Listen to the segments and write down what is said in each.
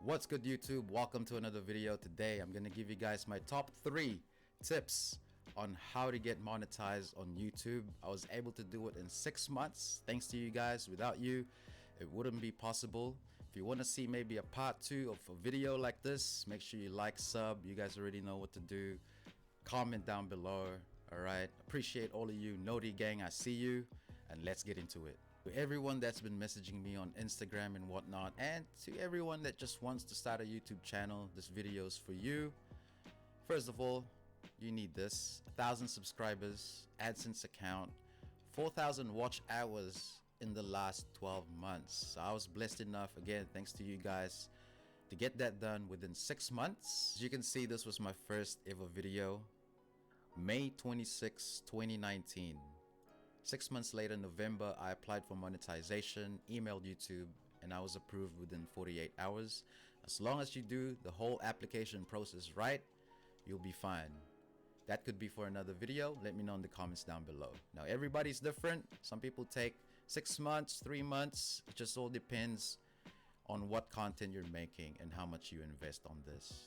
What's good, YouTube? Welcome to another video. Today I'm gonna give you guys my top 3 tips on how to get monetized on YouTube. I was able to do it in 6 months thanks to you guys. Without you, it wouldn't be possible. If you want to see maybe a part 2 of a video like this, make sure you like, sub. You guys already know what to do. Comment down below. Alright, appreciate all of you Noti gang. I see you, and let's get into it. To everyone that's been messaging me on Instagram and whatnot, and to everyone that just wants to start a YouTube channel, this video is for you. First of all, you need this: 1,000 subscribers, AdSense account, 4,000 watch hours in the last 12 months. So I was blessed enough, again thanks to you guys, to get that done within 6 months. As you can see, this was my first ever video, May 26, 2019. 6 months later, November, I applied for monetization, emailed YouTube, and I was approved within 48 hours. As long as you do the whole application process right, you'll be fine. That could be for another video. Let me know in the comments down below. Now, everybody's different. Some people take 6 months, 3 months. It just all depends on what content you're making and how much you invest on this.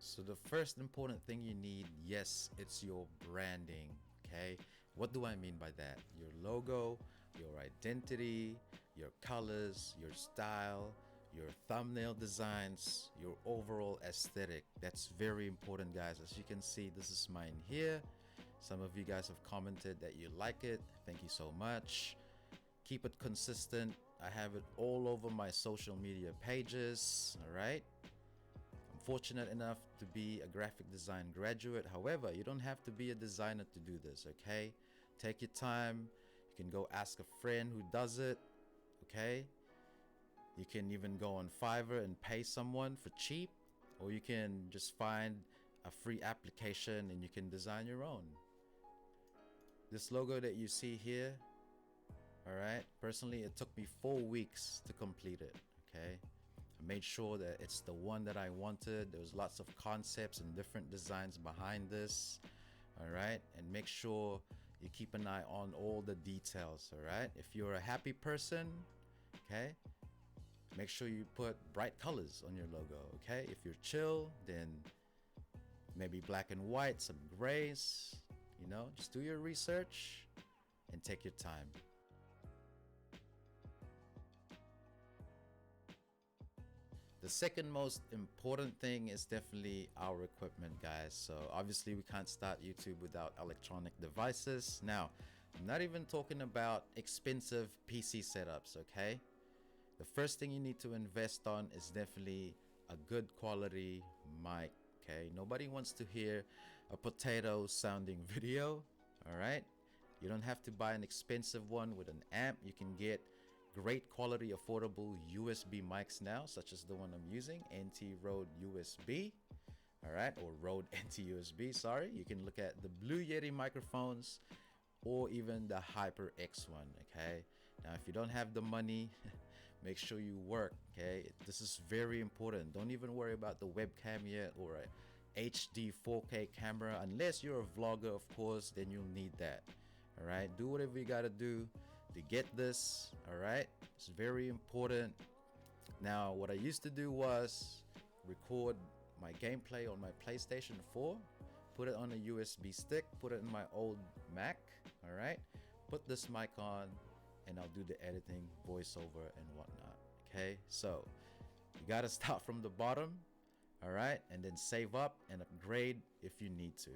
So the first important thing you need, yes, it's your branding. Okay, what do I mean by that? Your logo, your identity, your colors, your style, your thumbnail designs, your overall aesthetic. That's very important, guys. As you can see, this is mine here. Some of you guys have commented that you like it. Thank you so much. Keep it consistent. I have it all over my social media pages. All right, fortunate enough to be a graphic design graduate. However, you don't have to be a designer to do this. Okay, take your time. You can go ask a friend who does it. Okay, you can even go on Fiverr and pay someone for cheap, or you can just find a free application and you can design your own. This logo that you see here, all right, personally it took me 4 weeks to complete it. Okay, I made sure that it's the one that I wanted. There was lots of concepts and different designs behind this. All right, and make sure you keep an eye on all the details. All right, if you're a happy person, okay, make sure you put bright colors on your logo. Okay, if you're chill, then maybe black and white, some grays. You know, just do your research and take your time. The second most important thing is definitely our equipment, guys. So obviously we can't start YouTube without electronic devices. Now, I'm not even talking about expensive PC setups, okay? The first thing you need to invest on is definitely a good quality mic, okay? Nobody wants to hear a potato sounding video, all right? You don't have to buy an expensive one with an amp. You can get great quality affordable USB mics now, such as the one I'm using, NT Rode USB, all right, or Rode NT USB, sorry. You can look at the Blue Yeti microphones or even the HyperX one. Okay, now if you don't have the money, make sure you work. Okay, this is very important. Don't even worry about the webcam yet or a HD 4K camera, unless you're a vlogger, of course, then you'll need that. All right, do whatever you got to do to get this. All right, it's very important. Now, what I used to do was record my gameplay on my PlayStation 4, put it on a USB stick, put it in my old Mac. All right, put this mic on, and I'll do the editing, voiceover, and whatnot. Okay, so you got to start from the bottom. All right, and then save up and upgrade if you need to.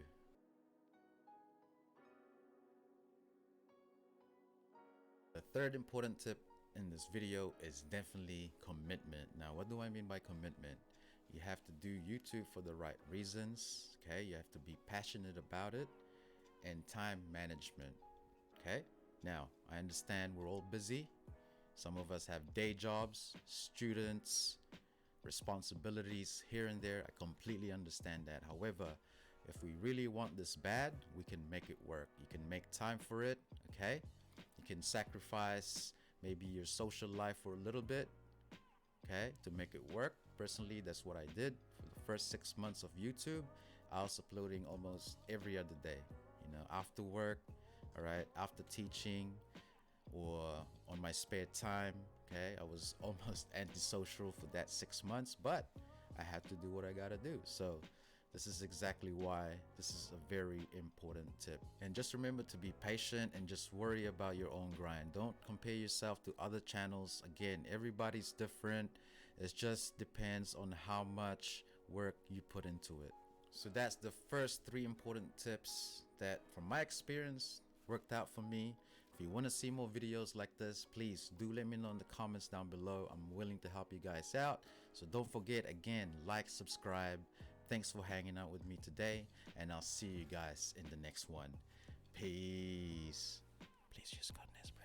The third important tip in this video is definitely commitment. Now, what do I mean by commitment? You have to do YouTube for the right reasons. Okay, you have to be passionate about it, and time management. Okay, now I understand we're all busy. Some of us have day jobs, students, responsibilities here and there. I completely understand that. However, if we really want this bad, we can make it work. You can make time for it. Okay, you can sacrifice maybe your social life for a little bit, okay, to make it work. Personally, that's what I did for the first 6 months of YouTube. I was uploading almost every other day, you know, after work, all right, after teaching, or on my spare time. Okay, I was almost antisocial for that 6 months, but I had to do what I gotta do. So this is exactly why this is a very important tip. And just remember to be patient and just worry about your own grind. Don't compare yourself to other channels. Again, everybody's different. It just depends on how much work you put into it. So that's the first 3 important tips that, from my experience, worked out for me. If you want to see more videos like this, please do let me know in the comments down below. I'm willing to help you guys out. So don't forget, again, like, subscribe. Thanks for hanging out with me today, and I'll see you guys in the next one. Peace. Please use code NESBREAKS.